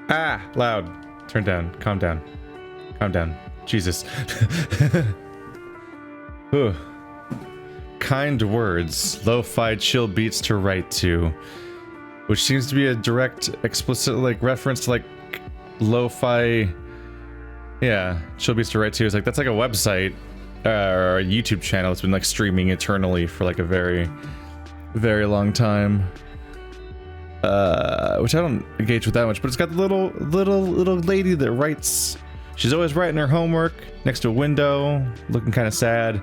Ah, loud. Turn down. Calm down. Calm down. Jesus. Whew. Kind words. Lo-fi chill beats to write to. Which seems to be a direct, explicit, like, reference to, like, lo-fi... Yeah, chill beats to write to is like, that's like a website, or a YouTube channel that's been, like, streaming eternally for, like, a very, very long time. Which I don't engage with that much, but it's got the little lady that writes. She's always writing her homework next to a window, looking kind of sad.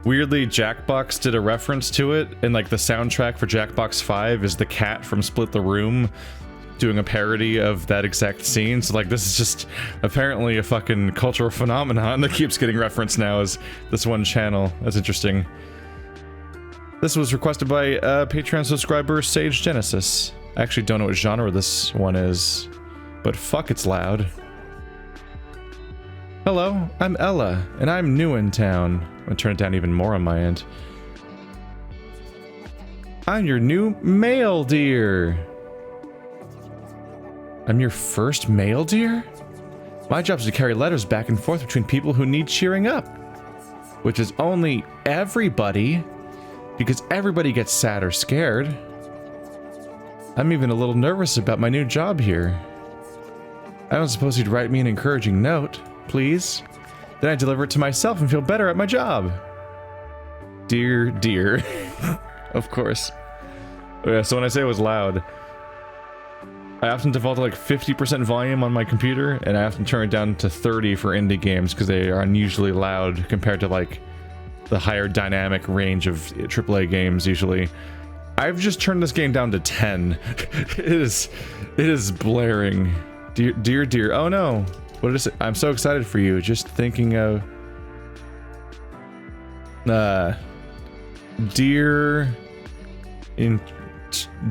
Weirdly, Jackbox did a reference to it, and like the soundtrack for Jackbox 5 is the cat from Split the Room doing a parody of that exact scene. So like, this is just apparently a fucking cultural phenomenon that keeps getting referenced now as this one channel. That's interesting. This was requested by Patreon subscriber Sage Genesis. I actually don't know what genre this one is, but fuck, it's loud. Hello, I'm Ella, and I'm new in town. I'm gonna turn it down even more on my end. I'm your new mail deer. I'm your first mail deer? My job is to carry letters back and forth between people who need cheering up. Which is only everybody, because everybody gets sad or scared. I'm even a little nervous about my new job here. I don't suppose you'd write me an encouraging note, please? Then I deliver it to myself and feel better at my job. Dear, dear. Of course. Yeah, so when I say it was loud, I often default to like 50% volume on my computer, and I often turn it down to 30 for indie games because they are unusually loud compared to like the higher dynamic range of AAA games usually. I've just turned this game down to 10. It is blaring. Dear, dear, dear. Oh no. What is it? I'm so excited for you. Just thinking of... Dear...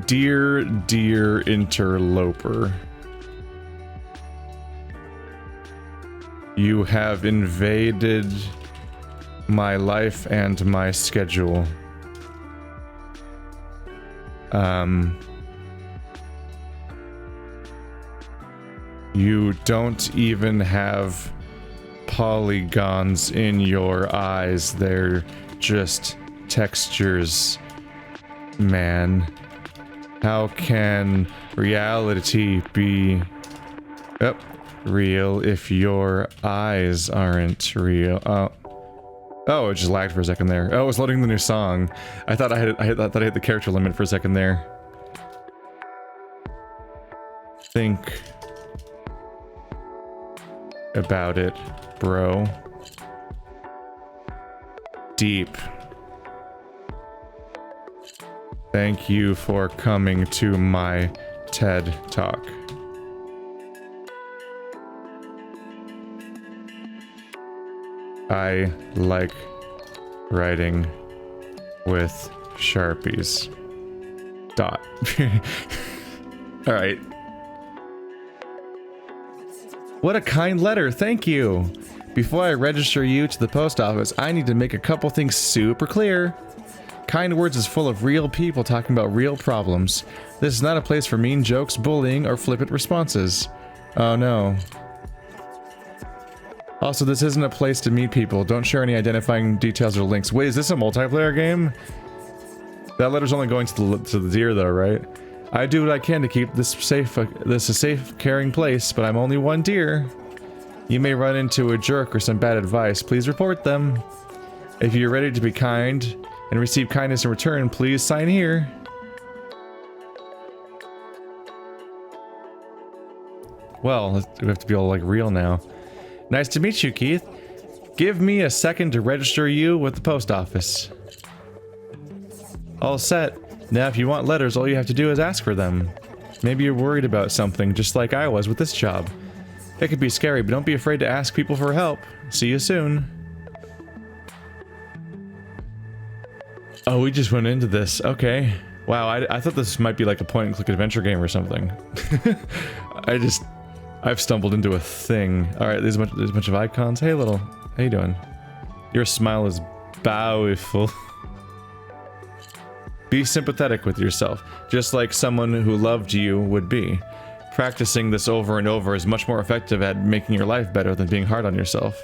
Dear interloper. You have invaded my life and my schedule. You don't even have polygons in your eyes. They're just textures, man. How can reality be real if your eyes aren't real? Oh, it just lagged for a second there. Oh, it was loading the new song. I thought I hit the character limit for a second there. Think about it, bro. Deep. Thank you for coming to my TED Talk. I like writing with Sharpies. Dot. Alright. What a kind letter, thank you! Before I register you to the post office, I need to make a couple things super clear. Kind Words is full of real people talking about real problems. This is not a place for mean jokes, bullying, or flippant responses. Oh no. Also, this isn't a place to meet people. Don't share any identifying details or links. Wait, is this a multiplayer game? That letter's only going to the deer though, right? I do what I can to keep this a safe, caring place, but I'm only one deer. You may run into a jerk or some bad advice. Please report them. If you're ready to be kind and receive kindness in return, please sign here. Well, we have to be all like real now. Nice to meet you, Keith. Give me a second to register you with the post office. All set. Now if you want letters, all you have to do is ask for them. Maybe you're worried about something, just like I was with this job. It could be scary, but don't be afraid to ask people for help. See you soon. Oh, we just went into this. Okay. Wow, I thought this might be like a point-and-click adventure game or something. I've stumbled into a thing. Alright, there's a bunch of icons. Hey, little. How you doing? Your smile is beautiful. Be sympathetic with yourself, just like someone who loved you would be. Practicing this over and over is much more effective at making your life better than being hard on yourself.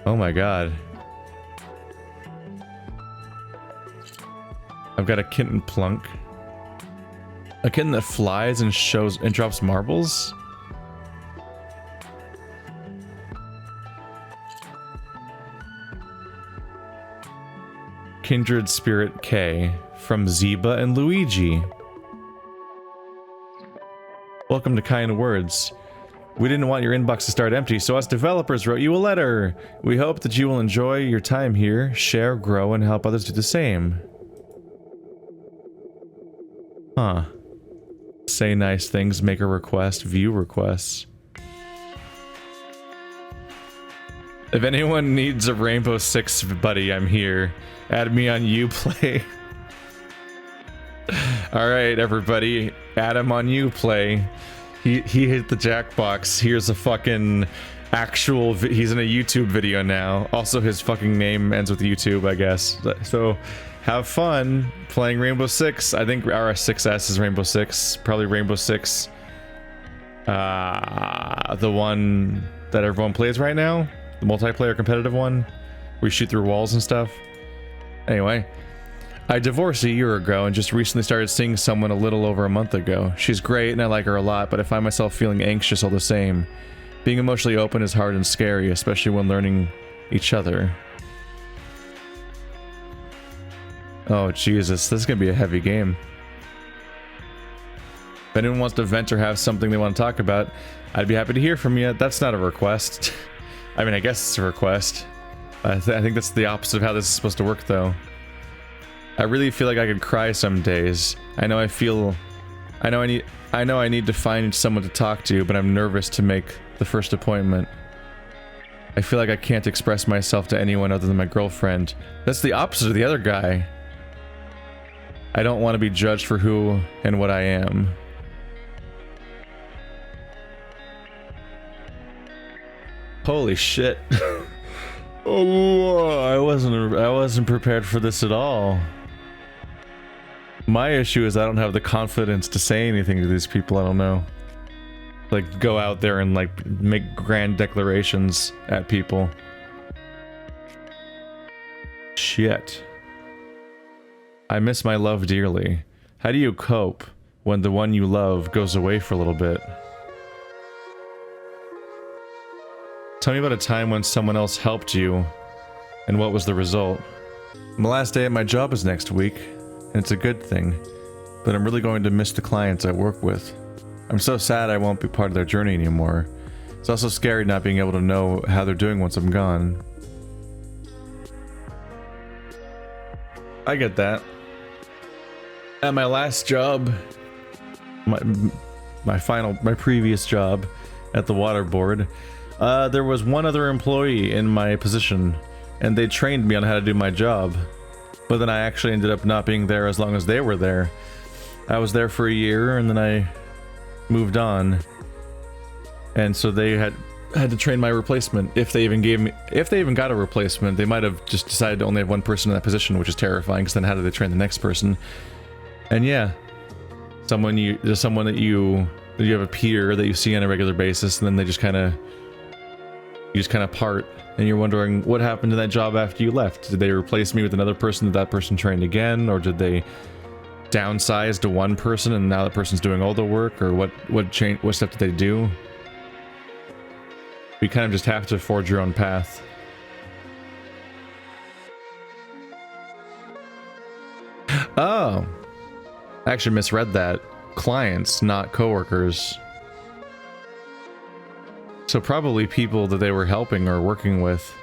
Oh my god. I've got a kitten plunk. A kitten that flies and shows and drops marbles? Kindred Spirit K from Zeba and Luigi. Welcome to Kind Words. We didn't want your inbox to start empty, so us developers wrote you a letter. We hope that you will enjoy your time here, share, grow, and help others do the same. Huh. Say nice things, make a request, view requests. If anyone needs a Rainbow Six buddy, I'm here. Add me on Uplay. Alright, everybody. Add him on Uplay. He hit the jackbox. Here's a fucking actual... he's in a YouTube video now. Also, his fucking name ends with YouTube, I guess. So, have fun playing Rainbow Six. I think RS6S is Rainbow Six. Probably Rainbow Six. The one that everyone plays right now. The multiplayer competitive one. Where you shoot through walls and stuff. Anyway, I divorced a year ago and just recently started seeing someone a little over a month ago. She's great and I like her a lot, but I find myself feeling anxious all the same. Being emotionally open is hard and scary, especially when learning each other. Oh Jesus, this is gonna be a heavy game. If anyone wants to vent or have something they want to talk about, I'd be happy to hear from you. That's not a request. I mean, I guess it's a request. I think that's the opposite of how this is supposed to work, though. I really feel like I could cry some days. I know I need to find someone to talk to, but I'm nervous to make the first appointment. I feel like I can't express myself to anyone other than my girlfriend. That's the opposite of the other guy. I don't want to be judged for who and what I am. Holy shit. Oh, I wasn't prepared for this at all. My issue is I don't have the confidence to say anything to these people I don't know. Like, go out there and, like, make grand declarations at people. Shit. I miss my love dearly. How do you cope when the one you love goes away for a little bit? Tell me about a time when someone else helped you, and what was the result? My last day at my job is next week, and it's a good thing, but I'm really going to miss the clients I work with. I'm so sad I won't be part of their journey anymore. It's also scary not being able to know how they're doing once I'm gone. I get that. At my last job, my previous job at the water board, there was one other employee in my position, and they trained me on how to do my job. But then I actually ended up not being there as long as they were there. I was there for a year, and then I moved on. And so they had to train my replacement. If they even got a replacement, they might have just decided to only have one person in that position, which is terrifying, because then how do they train the next person? And yeah, there's someone that you have a peer that you see on a regular basis, and then they just kind of part, and you're wondering what happened to that job after you left. Did they replace me with another person that person trained again, or did they downsize to one person and now that person's doing all the work, or what step did they do? You kind of just have to forge your own path. Oh, I actually misread that. Clients, not coworkers. So probably people that they were helping or working with.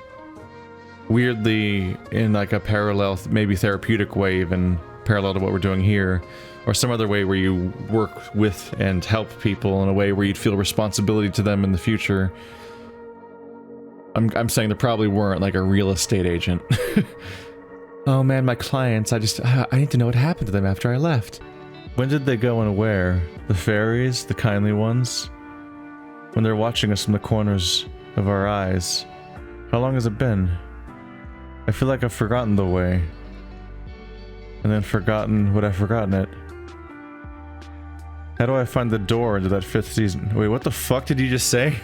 Weirdly, in like a parallel, maybe therapeutic way, even parallel to what we're doing here. Or some other way where you work with and help people in a way where you'd feel responsibility to them in the future. I'm saying they probably weren't like a real estate agent. Oh man, my clients, I need to know what happened to them after I left. When did they go and where? The fairies? The kindly ones? When they're watching us from the corners of our eyes. How long has it been? I feel like I've forgotten the way. And then forgotten what I've forgotten it. How do I find the door into that 5th season? Wait, what the fuck did you just say?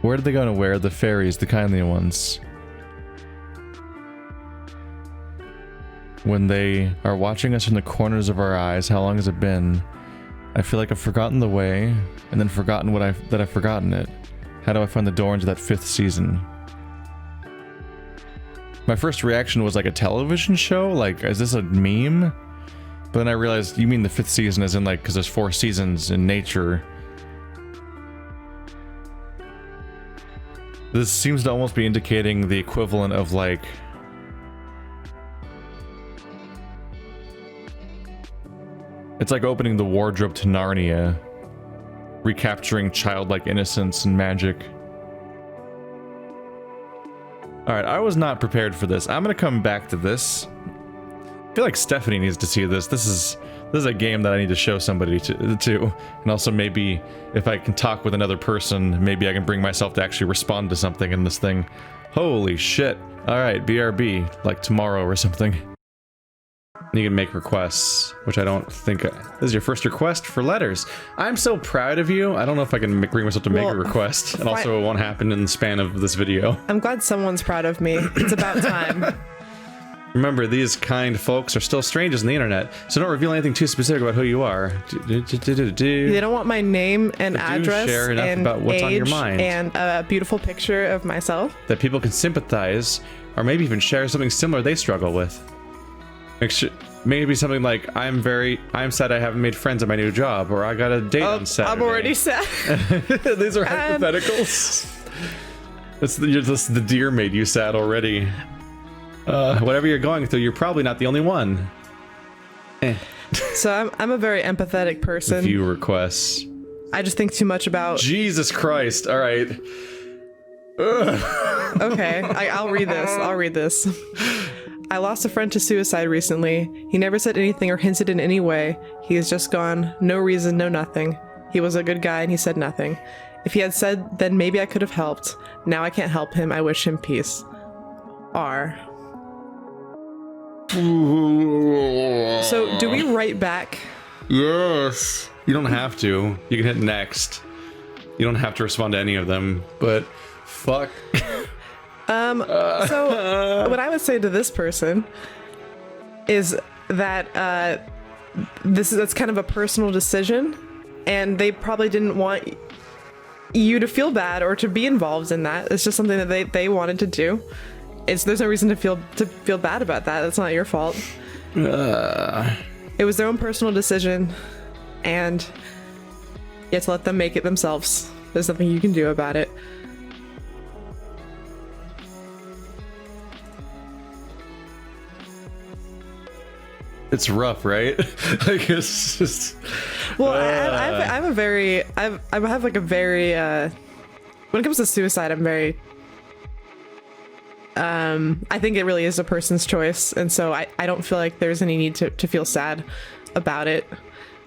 Where did they go to where? The fairies, the kindly ones. When they are watching us from the corners of our eyes, how long has it been? I feel like I've forgotten the way, and then forgotten that I've forgotten it. How do I find the door into that 5th season? My first reaction was like a television show? Like, is this a meme? But then I realized you mean the 5th season as in like, because there's 4 seasons in nature. This seems to almost be indicating the equivalent of like... It's like opening the wardrobe to Narnia. Recapturing childlike innocence and magic. Alright, I was not prepared for this. I'm gonna come back to this. I feel like Stephanie needs to see this. This is a game that I need to show somebody to. And also maybe if I can talk with another person, maybe I can bring myself to actually respond to something in this thing. Holy shit. Alright, BRB, like tomorrow or something. You can make requests, which I don't think... this is your first request for letters. I'm so proud of you. I don't know if I can bring myself to make a request. And also it won't happen in the span of this video. I'm glad someone's proud of me. It's about time. Remember, these kind folks are still strangers on the internet, so don't reveal anything too specific about who you are. They don't want my name and address share enough and about what's on your mind. And a beautiful picture of myself. That people can sympathize, or maybe even share something similar they struggle with. Maybe something like, I'm sad I haven't made friends at my new job, or I got a date on Saturday. I'm already sad. These are hypotheticals. That's the deer made you sad already. Whatever you're going through, you're probably not the only one. So I'm a very empathetic person. View requests. I just think too much about... Jesus Christ, alright. Okay, I'll read this. I lost a friend to suicide recently. He never said anything or hinted in any way. He is just gone. No reason, no nothing. He was a good guy and he said nothing. If he had said, then maybe I could have helped. Now I can't help him. I wish him peace. R. So, do we write back? Yes. You don't have to. You can hit next. You don't have to respond to any of them, but fuck. So what I would say to this person is that that's kind of a personal decision, and they probably didn't want you to feel bad or to be involved in that. It's just something that they wanted to do. There's no reason to feel bad about that. That's not your fault. It was their own personal decision, and you have to let them make it themselves. There's nothing you can do about it. It's rough, right? Like, it's just... Well, I have a very... I have like a very... when it comes to suicide, I'm very... I think it really is a person's choice, and so I don't feel like there's any need to feel sad about it.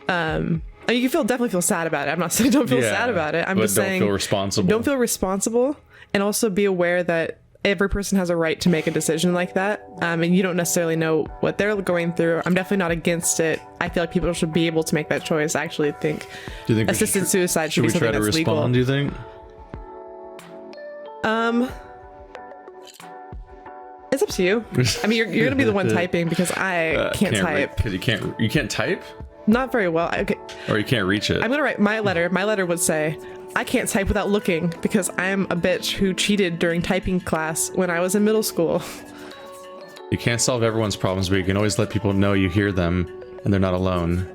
I mean, you can definitely feel sad about it. I'm not saying don't feel sad about it. I'm just saying... Don't feel responsible. Don't feel responsible, and also be aware that every person has a right to make a decision like that, and you don't necessarily know what they're going through. I'm definitely not against it. I feel like people should be able to make that choice. I actually think assisted suicide should be something that's legal. Should we try to respond, do you think? It's up to you. I mean, you're gonna be the one typing because I can't type. Because you can't type? Not very well. Okay. Or you can't reach it. I'm gonna write my letter. My letter would say, I can't type without looking because I'm a bitch who cheated during typing class when I was in middle school. You can't solve everyone's problems, but you can always let people know you hear them and they're not alone.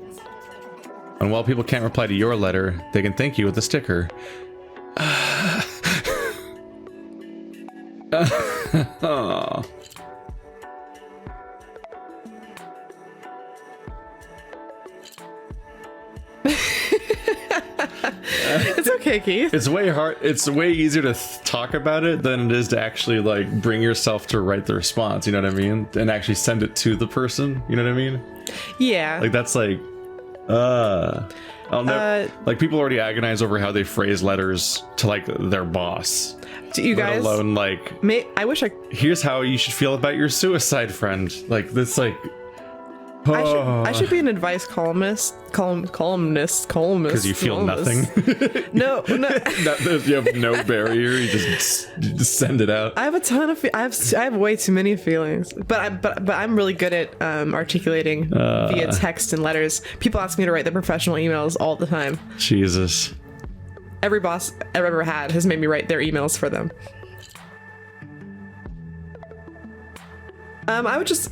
And while people can't reply to your letter, they can thank you with a sticker. Oh. It's okay, Keith. It's way hard. It's way easier to talk about it than it is to actually like bring yourself to write the response. You know what I mean? And actually send it to the person. You know what I mean? Yeah. Like that's like, I'll never, like people already agonize over how they phrase letters to like their boss. To you guys, let alone like, I wish I. Here's how you should feel about your suicide friend. Like this, like. I should be an advice columnist. Because you feel nothing. No. You have no barrier. You just send it out. I have a ton of. I have way too many feelings. But I'm really good at articulating via text and letters. People ask me to write the professional emails all the time. Jesus. Every boss I've ever had has made me write their emails for them. I would just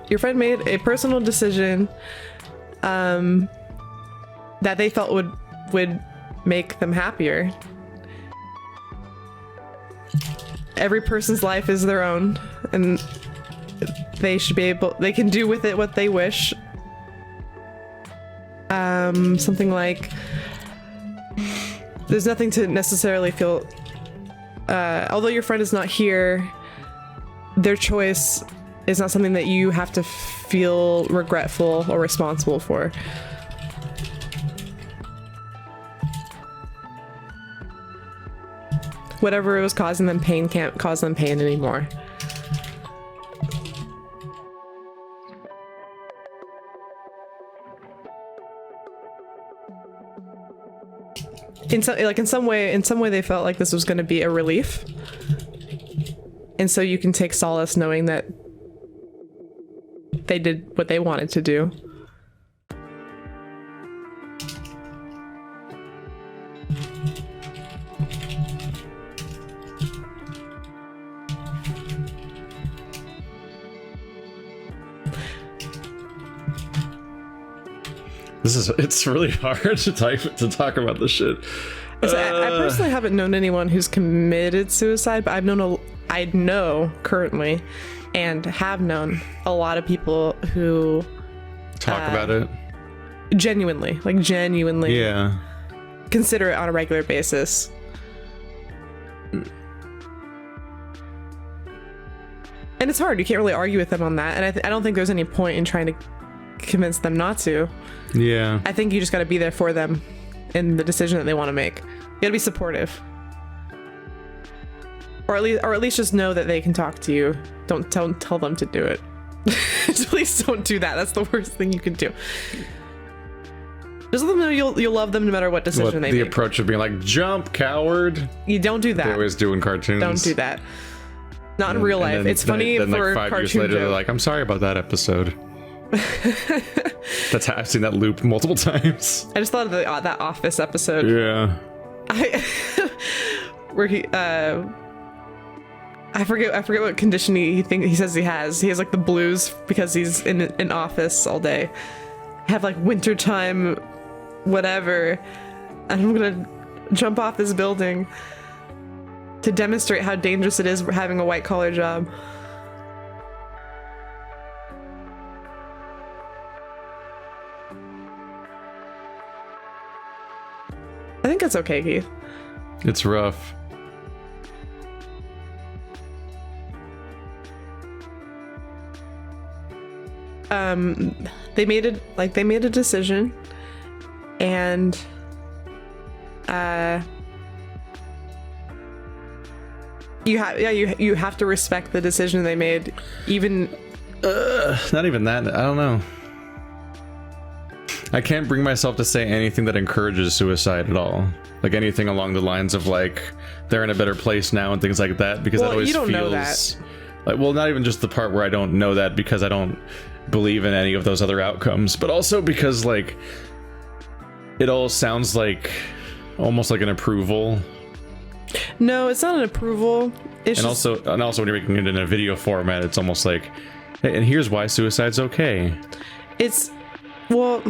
your friend made a personal decision that they felt would make them happier. Every person's life is their own, and they can do with it what they wish. Something like, there's nothing to necessarily feel, although your friend is not here, their choice is not something that you have to feel regretful or responsible for. Whatever was causing them pain can't cause them pain anymore. In some way they felt like this was going to be a relief, and so you can take solace knowing that they did what they wanted to do. It's really hard to talk about this shit. I personally haven't known anyone who's committed suicide, but I know currently and have known a lot of people who talk about it genuinely yeah, consider it on a regular basis. And it's hard. You can't really argue with them on that, and I don't think there's any point in trying to convince them not to. Yeah, I think you just got to be there for them in the decision that they want to make. You got to be supportive, or at least just know that they can talk to you. Don't tell them to do it. Please don't do that. That's the worst thing you can do. Just let them know you'll love them no matter what decision they make. The approach of being like, jump, coward. You don't do that. They always do in cartoons. Don't do that. Not in real life. It's funny then for like 5 years cartoon later, they're like, I'm sorry about that episode. That's how I've seen that loop multiple times. I just thought of that Office episode. Yeah. Where he I forget what condition he says he has. He has like the blues because he's in an office all day. Have like wintertime, whatever, and I'm gonna jump off this building to demonstrate how dangerous it is having a white collar job. I think it's okay, Keith. It's rough. They made a decision, and you have to respect the decision they made, even not even that. I don't know. I can't bring myself to say anything that encourages suicide at all. Like anything along the lines of like they're in a better place now and things like that, because that always feels know that. Like, well, not even just the part where I don't know that because I don't believe in any of those other outcomes, but also because like it all sounds like almost like an approval. No, it's not an approval. It's also when you're making it in a video format, it's almost like, hey, and here's why suicide's okay. Well,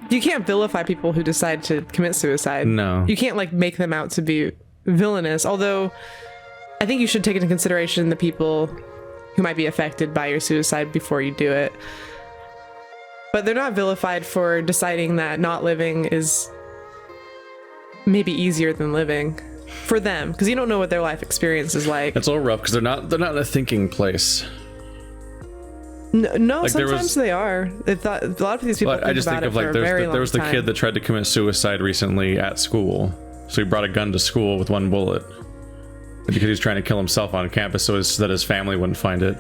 you can't vilify people who decide to commit suicide. No. You can't like make them out to be villainous, although I think you should take into consideration the people who might be affected by your suicide before you do it. But they're not vilified for deciding that not living is maybe easier than living for them, because you don't know what their life experience is like. It's all rough because they're not in a thinking place. No, like sometimes they are. A lot of these people think about it for a very long time. There was the kid that tried to commit suicide recently at school. So he brought a gun to school with one bullet. because he was trying to kill himself on campus so that his family wouldn't find it.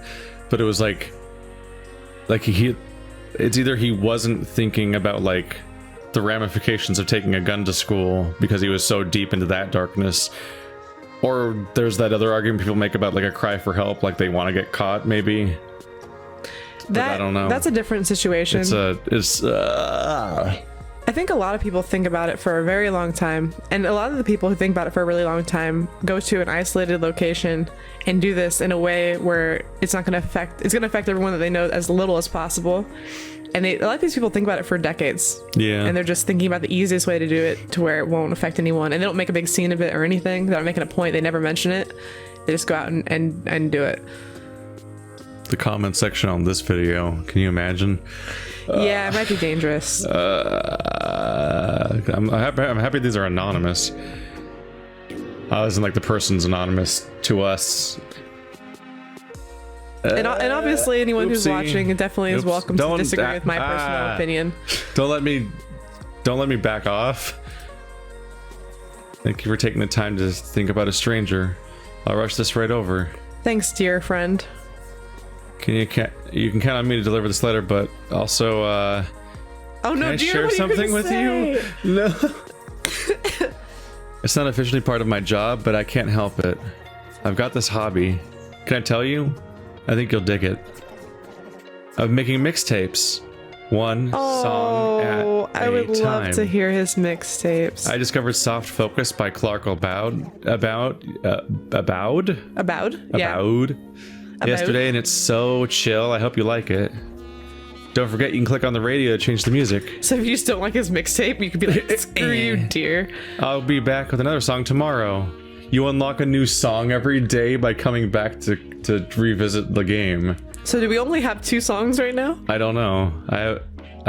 But it was like it's either he wasn't thinking about like the ramifications of taking a gun to school because he was so deep into that darkness, or there's that other argument people make about like a cry for help, like they want to get caught maybe. I don't know. That's a different situation. I think a lot of people think about it for a very long time, and a lot of the people who think about it for a really long time go to an isolated location and do this in a way where it's going to affect everyone that they know as little as possible. And a lot of these people think about it for decades. Yeah. And they're just thinking about the easiest way to do it to where it won't affect anyone. And they don't make a big scene of it or anything. They're not making a point. They never mention it. They just go out and do it. The comment section on this video, can you imagine? Yeah, it might be dangerous. I'm happy these are anonymous. As in, like, the person's anonymous to us. And obviously anyone who's watching definitely is welcome to disagree with my personal opinion. Don't let me back off. Thank you for taking the time to think about a stranger. I'll rush this right over. Thanks, dear friend. You can count on me to deliver this letter, but also oh no, can I share something with you? No. It's not officially part of my job, but I can't help it. I've got this hobby. Can I tell you? I think you'll dig it. Of making mixtapes. One song at a time. I would love to hear his mixtapes. I discovered Soft Focus by Clark Abowd yesterday, and it's so chill. I hope you like it. Don't forget, you can click on the radio to change the music. So if you just don't like his mixtape, you could be like, screw you, dear. I'll be back with another song tomorrow. You unlock a new song every day by coming back to revisit the game. So do we only have 2 songs right now? I don't know. I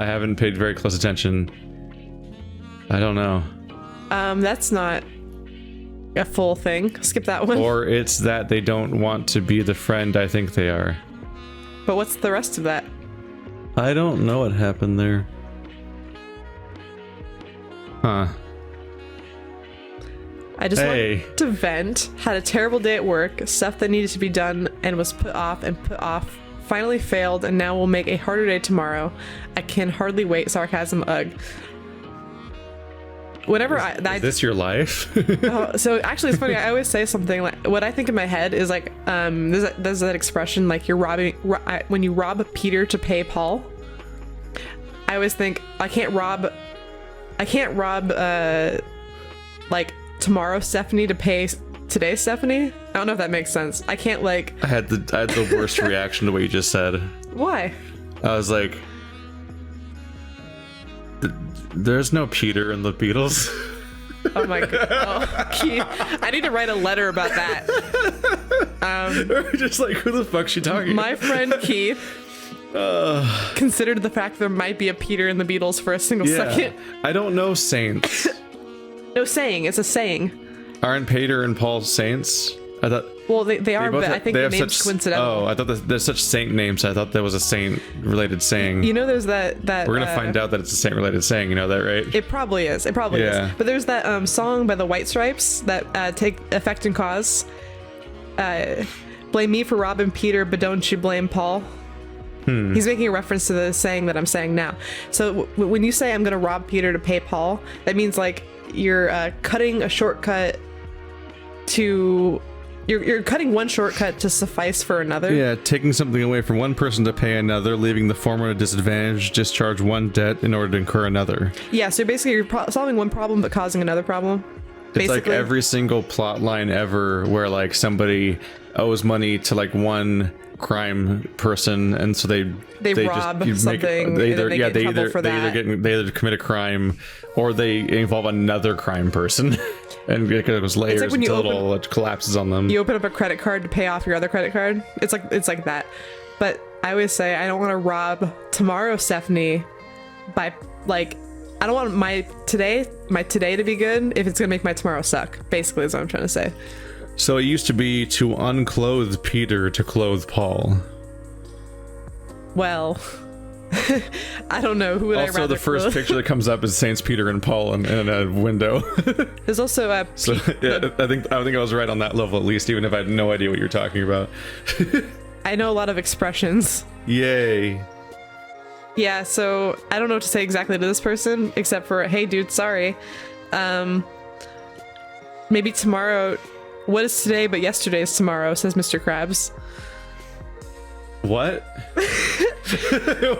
haven't paid very close attention. I don't know. That's not a full thing. Skip that one. Or it's that they don't want to be the friend I think they are. But what's the rest of that? I don't know what happened there. Huh. I just wanted to vent. Had a terrible day at work. Stuff that needed to be done and was put off. Finally failed, and now will make a harder day tomorrow. I can hardly wait. Sarcasm, ugh. Whenever is this your life? So actually it's funny, I always say something like, what I think in my head is like, there's that expression like you're when you rob Peter to pay Paul. I always think I can't rob like tomorrow's Stephanie to pay today's Stephanie. I don't know if that makes sense. I can't like. I had the worst reaction to what you just said. Why? I was like, there's no Peter in the Beatles. Oh my god. Oh, Keith, I need to write a letter about that. Just like, who the fuck's she talking my about? friend Keith considered the fact there might be a Peter in the Beatles for a single second. I don't know saints. No saying, it's a saying. Aren't Peter and Paul saints? I thought. Well, they are, but I think the name's coincidental. Oh, I thought there's such saint names. I thought that was a saint-related saying. You know, there's that. We're gonna find out that it's a saint-related saying. You know that, right? It probably is. It probably is. But there's that song by the White Stripes that take effect and cause. Blame me for robbing Peter, but don't you blame Paul. He's making a reference to the saying that I'm saying now. So when you say I'm gonna rob Peter to pay Paul, that means like you're cutting a shortcut to. You're cutting one shortcut to suffice for another. Yeah, taking something away from one person to pay another, leaving the former at a disadvantage, discharge one debt in order to incur another. Yeah, so basically you're solving one problem but causing another problem. It's like every single plot line ever where like somebody owes money to like one crime person, and so they rob something. They either commit a crime or they involve another crime person. And it goes layers like until it collapses on them. You open up a credit card to pay off your other credit card. It's like that. But I always say I don't want to rob tomorrow Stephanie by like I don't want my today to be good if it's gonna make my tomorrow suck. Basically, is what I'm trying to say. So it used to be to unclothe Peter to clothe Paul. Well, I don't know. Who would I rather? Also, the first picture that comes up is Saints Peter and Paul in a window. There's also a. So yeah, I think I was right on that level at least, even if I had no idea what you're talking about. I know a lot of expressions. Yay. Yeah, so I don't know what to say exactly to this person, except for, hey, dude, sorry. Maybe tomorrow. What is today but yesterday is tomorrow, says Mr. Krabs. What?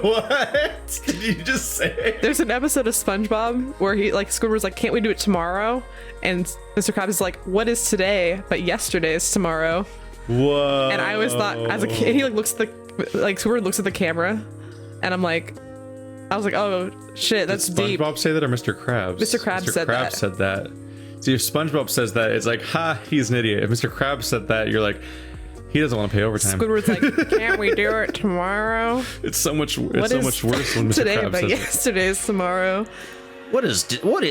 What? Did you just say? There's an episode of SpongeBob where Squidward's like, can't we do it tomorrow? And Mr. Krabs is like, what is today but yesterday is tomorrow? Whoa. And I always thought, as a kid, he Squidward looks at the camera, and I was like, oh shit, that's deep. Did SpongeBob say that or Mr. Krabs? Mr. Krabs said that. Mr. Krabs said that. See, if SpongeBob says that, it's like, ha, he's an idiot. If Mr. Krabs said that, you're like, he doesn't want to pay overtime. Squidward's like, can't we do it tomorrow? It's so much worse when Mr. Today, Krabs but says yesterday's tomorrow. What is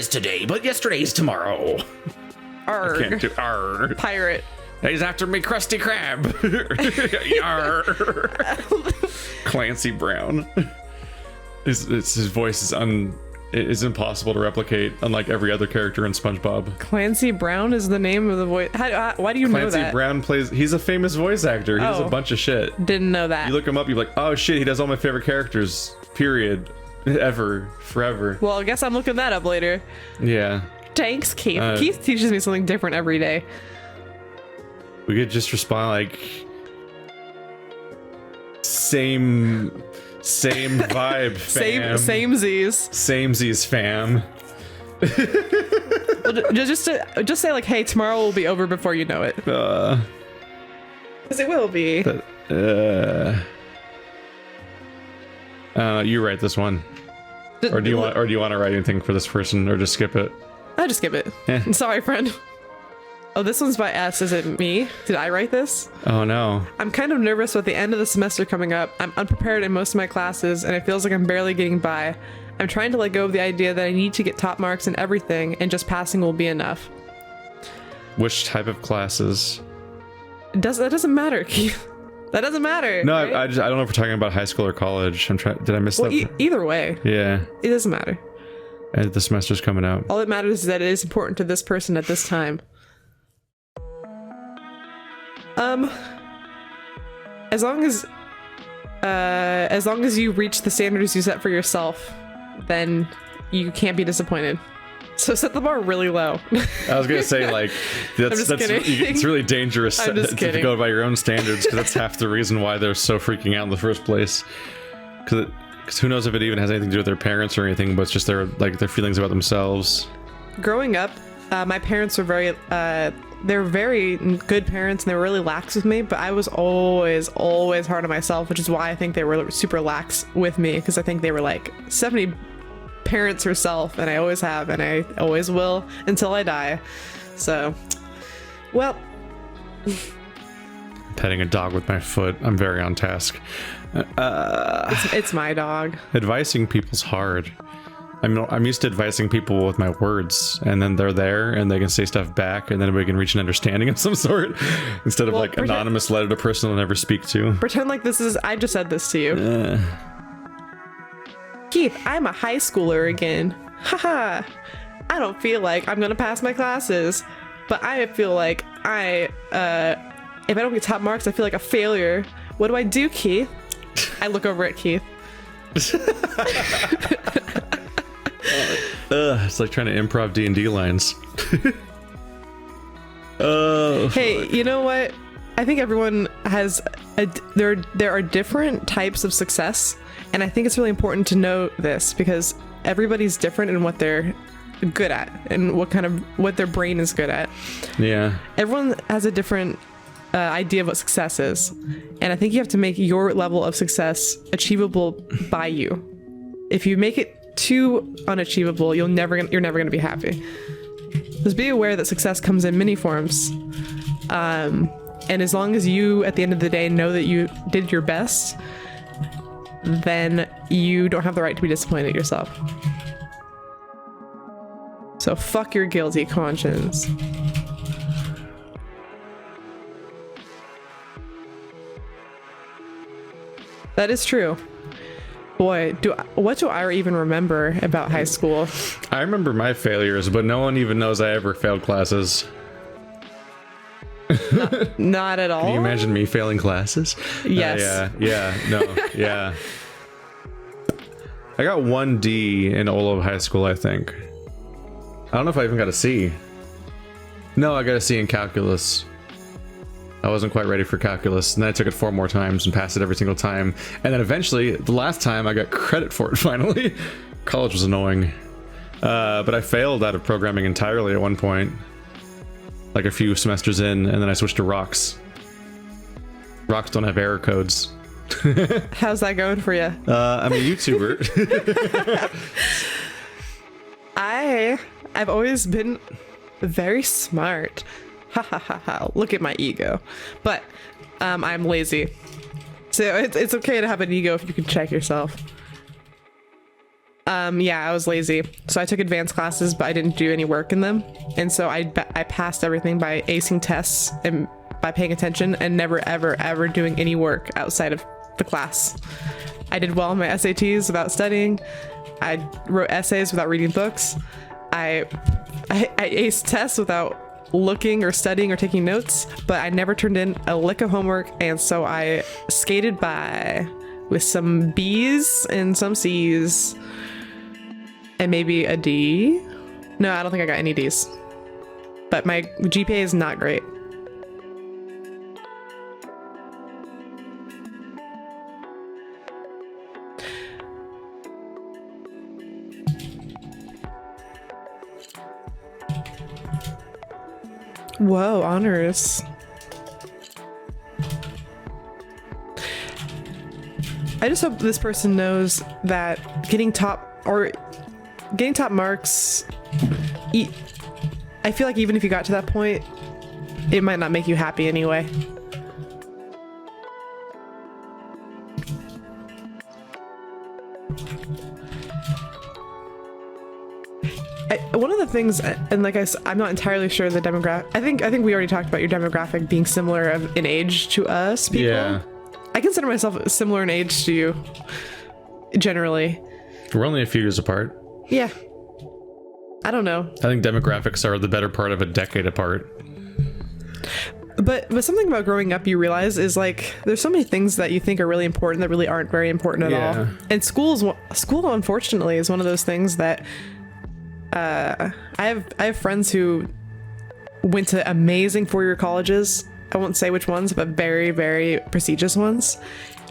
today, but yesterday's tomorrow? Arrgh. I can't do arrgh. Pirate. He's after me, Krusty Krab. Yarr. Clancy Brown. His voice is impossible to replicate, unlike every other character in SpongeBob. Clancy Brown is the name of the voice. Why do you know that? Clancy Brown he's a famous voice actor. He does a bunch of shit. Didn't know that. You look him up, you're like, oh shit, he does all my favorite characters, period. Ever. Forever. Well, I guess I'm looking that up later. Yeah. Thanks, Keith. Keith teaches me something different every day. We could just respond like... Same vibe, fam. Same Z's. Samesies, fam. just say like, hey, tomorrow will be over before you know it. Because it will be. You write this one, or do you want to write anything for this person, or just skip it? I'll just skip it. Yeah. Sorry, friend. Oh, this one's by S. Is it me? Did I write this? Oh no. I'm kind of nervous with the end of the semester coming up. I'm unprepared in most of my classes, and it feels like I'm barely getting by. I'm trying to let go of the idea that I need to get top marks in everything, and just passing will be enough. Which type of classes? That doesn't matter, Keith. That doesn't matter. No, right? I don't know if we're talking about high school or college. Did I miss that? Either way. Yeah. It doesn't matter. And the semester's coming out. All that matters is that it is important to this person at this time. As long as you reach the standards you set for yourself, then you can't be disappointed. So set the bar really low. I was gonna say, like, it's really dangerous to go by your own standards, because that's half the reason why they're so freaking out in the first place. Because who knows if it even has anything to do with their parents or anything, but it's just their feelings about themselves. Growing up, my parents were they're very good parents, and they were really lax with me, but I was always hard on myself, which is why I think they were super lax with me, because I think they were like 70 parents herself, and I always have, and I always will until I die. So, well. Petting a dog with my foot. I'm very on task. It's my dog. Advising people's hard. I'm used to advising people with my words, and then they're there and they can say stuff back, and then we can reach an understanding of some sort, instead of anonymous letter to person I'll never speak to. Pretend like I just said this to you. Keith, I'm a high schooler again. Haha. I don't feel like I'm gonna pass my classes, but I feel like if I don't get top marks, I feel like a failure. What do I do, Keith? I look over at Keith. It's like trying to improv D&D lines. Hey, you know what? I think everyone has there are different types of success, and I think it's really important to know this, because everybody's different in what they're good at and what their brain is good at. Yeah. Everyone has a different idea of what success is, and I think you have to make your level of success achievable by you. If you make it too unachievable, you're never gonna be happy. Just be aware that success comes in many forms, and as long as you at the end of the day know that you did your best, then you don't have the right to be disappointed at yourself. So fuck your guilty conscience. That is true. Boy, what do I even remember about high school? I remember my failures, but no one even knows I ever failed classes. Not at all. Can you imagine me failing classes? Yes. Yeah. I got 1D in Olo High School, I think. I don't know if I even got a C. No, I got a C in calculus. I wasn't quite ready for calculus, and then I took it 4 more times and passed it every single time. And then eventually, the last time, I got credit for it finally. College was annoying. But I failed out of programming entirely at one point. Like a few semesters in, and then I switched to Rocks. Rocks don't have error codes. How's that going for you? I'm a YouTuber. I've always been very smart. Ha ha ha ha. Look at my ego. But I'm lazy. So it's okay to have an ego if you can check yourself. Yeah, I was lazy. So I took advanced classes, but I didn't do any work in them. And so I passed everything by acing tests and by paying attention and never, ever, ever doing any work outside of the class. I did well on my SATs without studying. I wrote essays without reading books. I aced tests without looking or studying or taking notes, but I never turned in a lick of homework, and so I skated by with some B's and some C's and maybe a D. No, I don't think I got any D's, but my GPA is not great. Whoa, honors. I just hope this person knows that getting top marks, I feel like even if you got to that point, it might not make you happy anyway. One of the things, and like I'm not entirely sure the demographic. I think we already talked about your demographic being similar in age to us people. Yeah. I consider myself similar in age to you, generally. We're only a few years apart. Yeah. I don't know. I think demographics are the better part of a decade apart. But something about growing up you realize is like there's so many things that you think are really important that really aren't very important at all. And school unfortunately is one of those things that I have friends who went to amazing 4-year colleges. I won't say which ones, but very, very prestigious ones.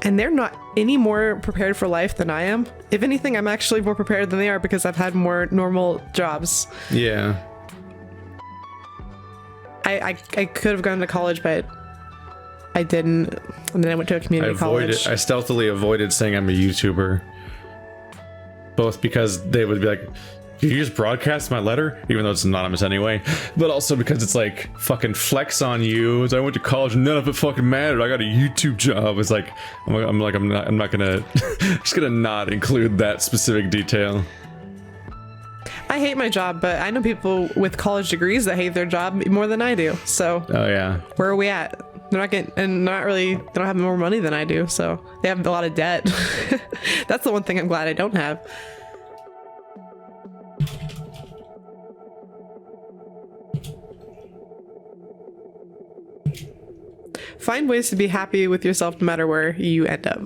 And they're not any more prepared for life than I am. If anything, I'm actually more prepared than they are because I've had more normal jobs. Yeah. I could have gone to college, but I didn't. And then I went to a community college. I stealthily avoided saying I'm a YouTuber. Both because they would be like, did you just broadcast my letter? Even though it's anonymous anyway. But also because it's like, fucking flex on you. As I went to college, none of it fucking mattered. I got a YouTube job. It's like, I'm not gonna, just gonna not include that specific detail. I hate my job, but I know people with college degrees that hate their job more than I do. So, oh yeah, where are we at? They're not getting, and they don't have more money than I do. So they have a lot of debt. That's the one thing I'm glad I don't have. Find ways to be happy with yourself no matter where you end up.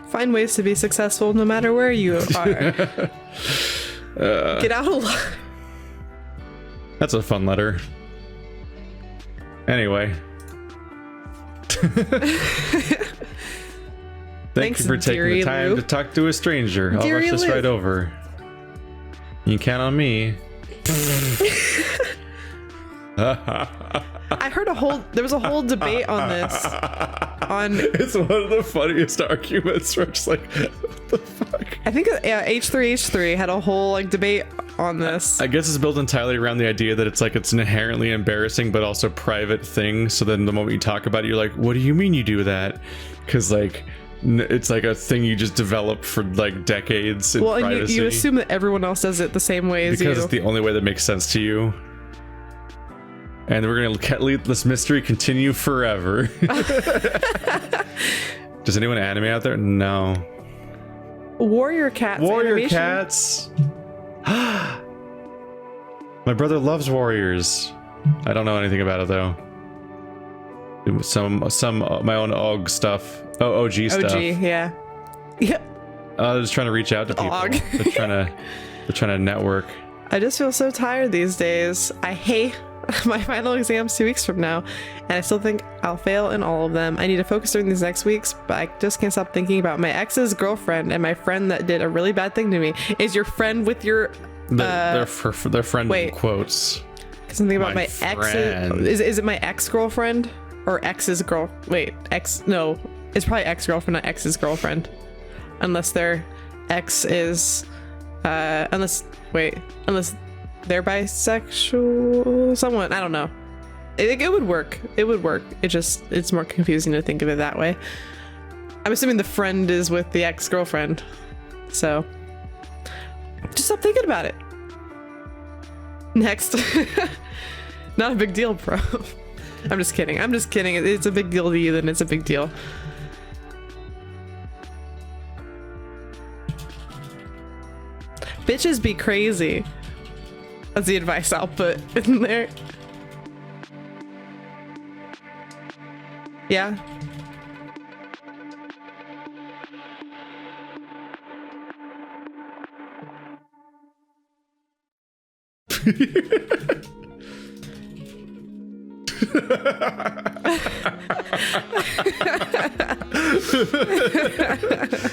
Find ways to be successful no matter where you are. Get out of line. That's a fun letter. Anyway. Thank you for taking the time to talk to a stranger. I'll rush this right over. You can count on me. I heard there was a whole debate on this. It's one of the funniest arguments where it's like, what the fuck? I think H3H3 had a whole like debate on this. I guess it's built entirely around the idea that it's like it's an inherently embarrassing but also private thing. So then the moment you talk about it, you're like, what do you mean you do that? Because like It's like a thing you just develop for like decades in privacy. And you assume that everyone else does it the same way as you. Because it's the only way that makes sense to you. And we're going to let this mystery continue forever. Does anyone anime out there? No. Warrior Cats. Warrior animation? Cats. My brother loves Warriors. I don't know anything about it though. Some my own OG stuff. Oh, OG stuff. OG, yeah. Yeah. Just trying to reach out to people. They're trying to network. I just feel so tired these days. I hate my final exams 2 weeks from now, and I still think I'll fail in all of them. I need to focus during these next weeks, but I just can't stop thinking about my ex's girlfriend and my friend that did a really bad thing to me. Is your friend with your their friend in quotes? Something about my ex. Is it my ex-girlfriend or ex's girl? Wait, ex? No, it's probably ex-girlfriend, not ex's girlfriend, unless their ex is unless they're bisexual. Someone, I don't know. It would work. It would work. It's more confusing to think of it that way. I'm assuming the friend is with the ex-girlfriend, so just stop thinking about it. Next. Not a big deal, bro. I'm just kidding. It's a big deal to you, then it's a big deal. Bitches be crazy. That's the advice I'll put in there. Yeah.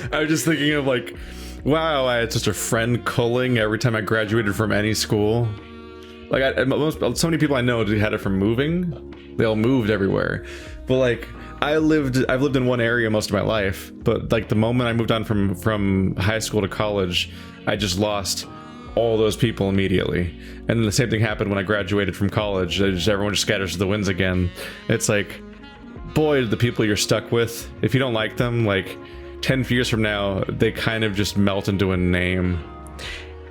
I was just thinking of like, wow, I had such a friend culling every time I graduated from any school. Like so many people I know had it from moving. They all moved everywhere. But like I've lived in one area most of my life, but like the moment I moved on from high school to college, I just lost all those people immediately. And then the same thing happened when I graduated from college. Everyone just scatters to the winds again. It's like, boy, the people you're stuck with, if you don't like them, like 10 years from now, they kind of just melt into a name.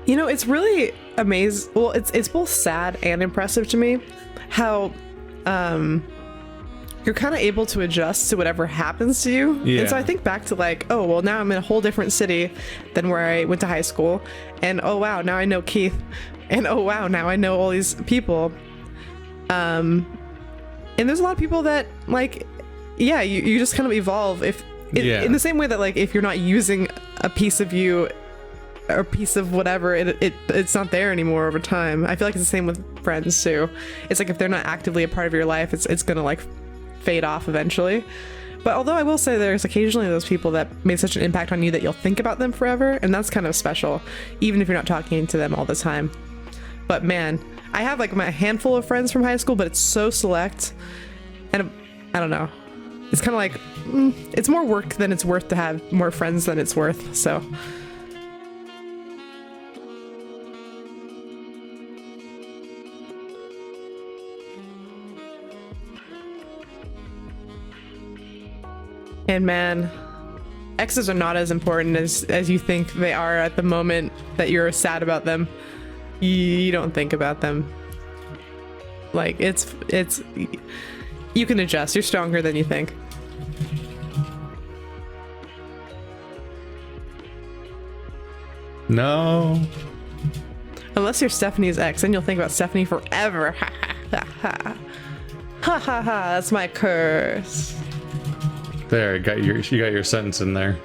You know, it's really amazing. Well, it's both sad and impressive to me how you're kind of able to adjust to whatever happens to you. Yeah. And so I think back to like, oh, well, now I'm in a whole different city than where I went to high school. And oh, wow, now I know Keith. And oh, wow, now I know all these people. And there's a lot of people that like, yeah, you just kind of evolve in the same way that like if you're not using a piece of you or a piece of whatever, it's not there anymore over time. I feel like it's the same with friends too. It's like if they're not actively a part of your life, it's gonna like fade off eventually. But although I will say there's occasionally those people that made such an impact on you that you'll think about them forever, and that's kind of special, even if you're not talking to them all the time. But man, I have like my handful of friends from high school, but it's so select, and I don't know. It's kind of like it's more work than it's worth to have more friends than it's worth. So. And man, exes are not as important as you think they are at the moment that you're sad about them. You don't think about them. Like it's you can adjust. You're stronger than you think. No. Unless you're Stephanie's ex, then you'll think about Stephanie forever. Ha ha ha. Ha ha ha. That's my curse. There, you got your sentence in there.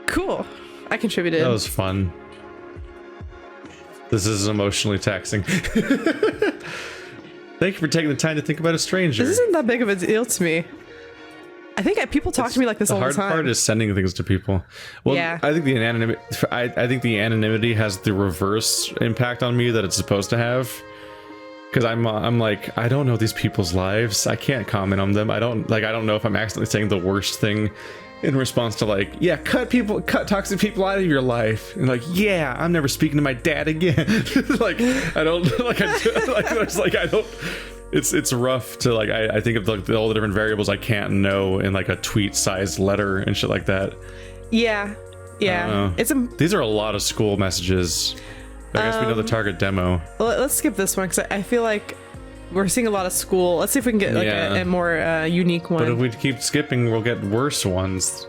Cool. I contributed. That was fun. This is emotionally taxing. Thank you for taking the time to think about a stranger. This isn't that big of a deal to me. I think people talk to me like this all the time. The hard part is sending things to people. Well, yeah. I think the anonymity has the reverse impact on me that it's supposed to have. Because I'm like, I don't know these people's lives. I can't comment on them. I don't know if I'm accidentally saying the worst thing in response to like, yeah, cut toxic people out of your life. And like, yeah, I'm never speaking to my dad again. Like, I don't, like, I don't, it's rough to like. I think of like all the different variables I can't know in like a tweet-sized letter and shit like that. Yeah. These are a lot of school messages. I guess we know the target demo. Let's skip this one because I feel like we're seeing a lot of school. Let's see if we can get like a more unique one. But if we keep skipping, we'll get worse ones.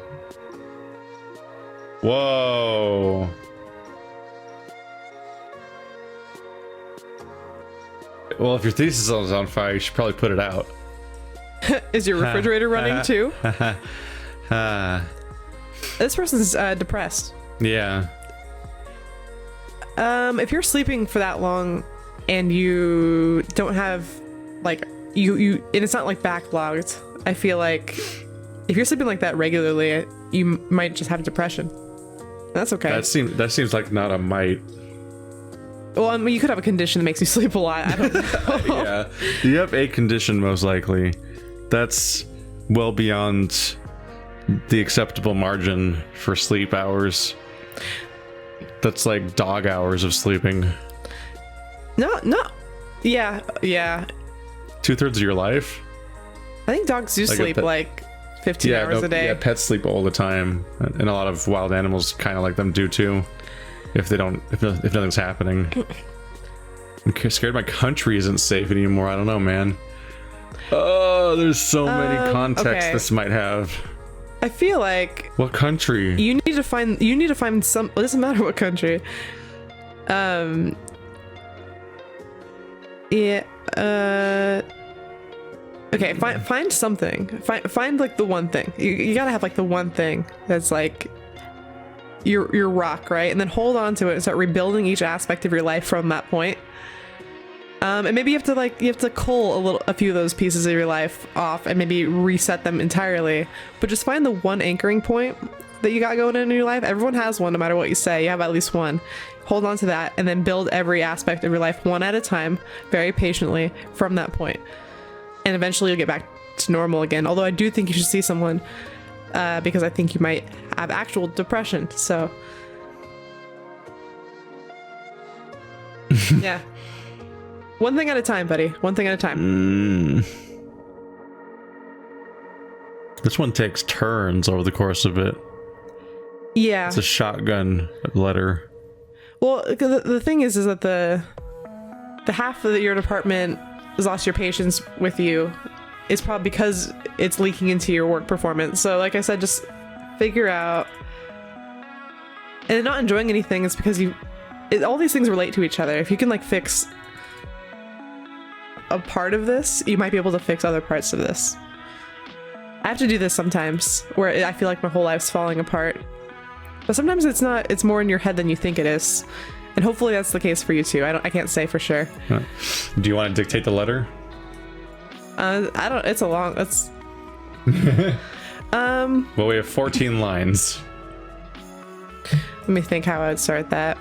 Whoa. Well, if your thesis is on fire, you should probably put it out. Is your refrigerator running too? This person's depressed. Yeah. If you're sleeping for that long and you don't have like you and it's not like backlogged, I feel like if you're sleeping like that regularly, you might just have depression. That's okay. That seems like not a might. Well, I mean, you could have a condition that makes you sleep a lot. I don't know. Yeah, you have a condition most likely. That's well beyond the acceptable margin for sleep hours. That's like dog hours of sleeping. No. Yeah. 2/3 of your life? I think dogs do sleep like 15 hours a day. Yeah, pets sleep all the time. And a lot of wild animals kind of like them do too. If nothing's happening. I'm scared my country isn't safe anymore. I don't know, man. Oh, there's so many contexts this might have. I feel like what country? You need to find some. It doesn't matter what country. Yeah. Okay. Find something. Find like the one thing. You gotta have like the one thing that's like your rock, right? And then hold on to it and start rebuilding each aspect of your life from that point. And maybe you have to cull a few of those pieces of your life off and maybe reset them entirely. But just find the one anchoring point that you got going in your life. Everyone has one, no matter what you say. You have at least one. Hold on to that and then build every aspect of your life one at a time, very patiently from that point. And eventually you'll get back to normal again. Although I do think you should see someone because I think you might have actual depression. So yeah. One thing at a time, buddy. One thing at a time. This one takes turns over the course of it. Yeah. It's a shotgun letter. Well, the thing is that the half of your department has lost your patience with you is probably because it's leaking into your work performance. So like I said, just figure out. And not enjoying anything is because all these things relate to each other. If you can like fix a part of this, you might be able to fix other parts of this. I have to do this sometimes where I feel like my whole life's falling apart. But sometimes it's not, it's more in your head than you think it is. And hopefully that's the case for you too. I can't say for sure. Do you want to dictate the letter? I don't, it's a long, it's... Well, we have 14 lines. Let me think how I would start that.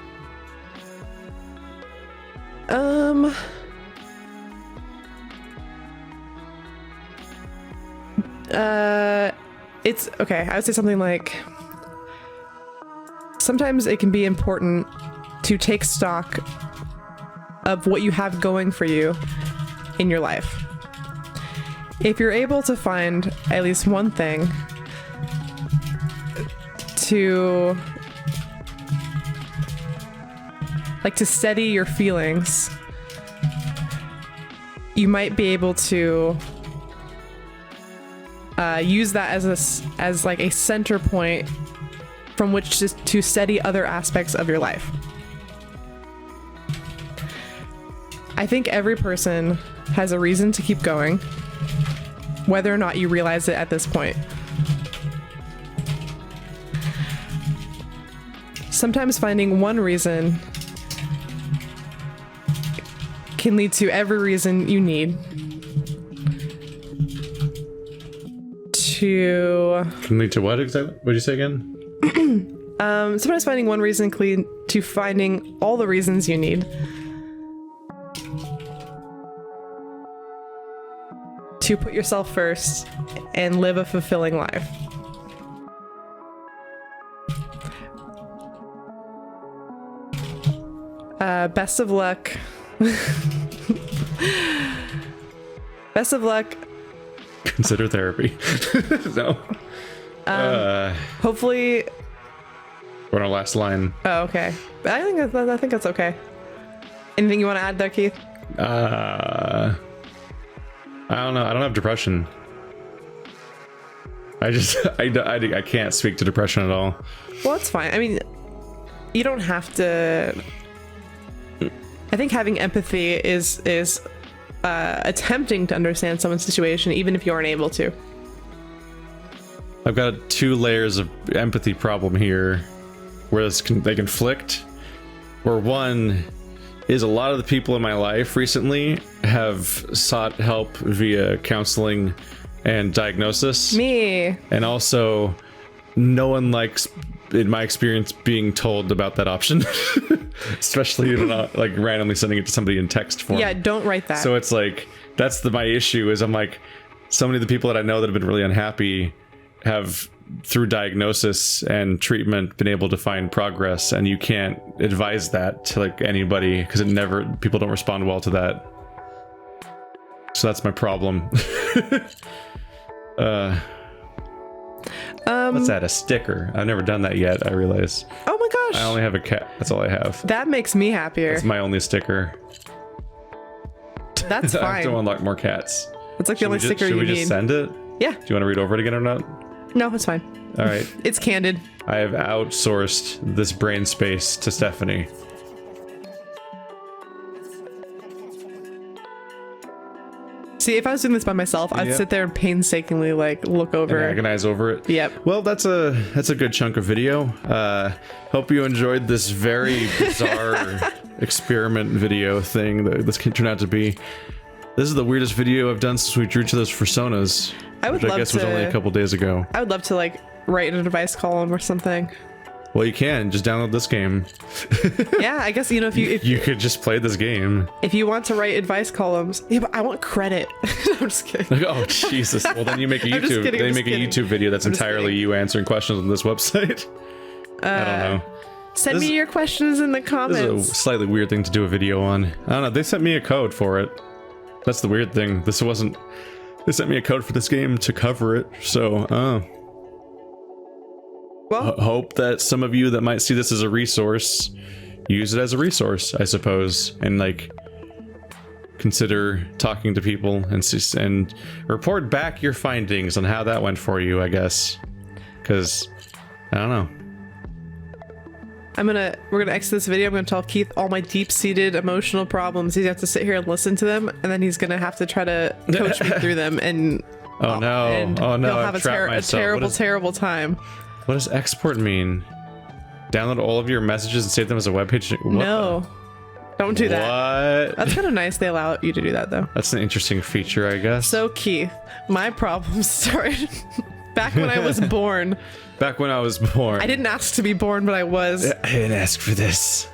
It's okay. I would say something like, sometimes it can be important to take stock of what you have going for you in your life. If you're able to find at least one thing to steady your feelings, you might be able to use that as like a center point from which to steady other aspects of your life. I think every person has a reason to keep going, whether or not you realize it at this point. Sometimes finding one reason can lead to every reason you need to... Can lead to what exactly? What did you say again? Sometimes finding one reason can lead to finding all the reasons you need to put yourself first and live a fulfilling life. Best of luck Best of luck. Consider therapy. No. Hopefully. We're on our last line. Oh, okay. I think that's okay. Anything you want to add there, Keith? I don't know. I don't have depression. I can't speak to depression at all. Well, it's fine. I mean, you don't have to. I think having empathy is attempting to understand someone's situation, even if you aren't able to. I've got 2 layers of empathy problem here, where they conflict. Where one is a lot of the people in my life recently have sought help via counseling and diagnosis. Me. And also, no one likes, in my experience, being told about that option. Especially, like randomly sending it to somebody in text form. Yeah, don't write that. So it's like, that's my issue is I'm like, so many of the people that I know that have been really unhappy have, through diagnosis and treatment, been able to find progress, and you can't advise that to like anybody because people don't respond well to that. So that's my problem. Let's add a sticker. I've never done that yet, I realize. Oh my gosh. I only have a cat. That's all I have. That makes me happier. That's my only sticker. That's fine. I have to unlock more cats. That's like the only sticker you need. Should we just send it? Yeah. Do you want to read over it again or not? No, it's fine. All right. It's candid. I have outsourced this brain space to Stephanie. See, if I was doing this by myself, I'd sit there and painstakingly like look over, and agonize over it. Yep. Well, that's a good chunk of video. Hope you enjoyed this very bizarre experiment video thing that this can turn out to be. This is the weirdest video I've done since we drew to those personas. Which I guess was only a couple days ago. I would love to like write an advice column or something. Well, you can just download this game. Yeah, I guess if you could just play this game. If you want to write advice columns, yeah, but I want credit. I'm just kidding. Like, oh Jesus! Well, then you make a YouTube. They make a YouTube video that's entirely you answering questions on this website. I don't know. Send me your questions in the comments. This is a slightly weird thing to do a video on. I don't know. They sent me a code for it. That's the weird thing. They sent me a code for this game to cover it. So, well, hope that some of you that might see this as a resource use it as a resource, I suppose, and like consider talking to people and report back your findings on how that went for you, I guess, because I don't know. We're gonna exit this video. I'm gonna tell Keith all my deep-seated emotional problems. He's gonna have to sit here and listen to them, and then he's gonna have to try to coach me through them. And oh no, he'll have a terrible time. What does export mean? Download all of your messages and save them as a webpage? No, don't do that. What? That's kind of nice. They allow you to do that, though. That's an interesting feature, I guess. So Keith, my problems started back when I was born. Back when I was born. I didn't ask to be born, but I was. I didn't ask for this.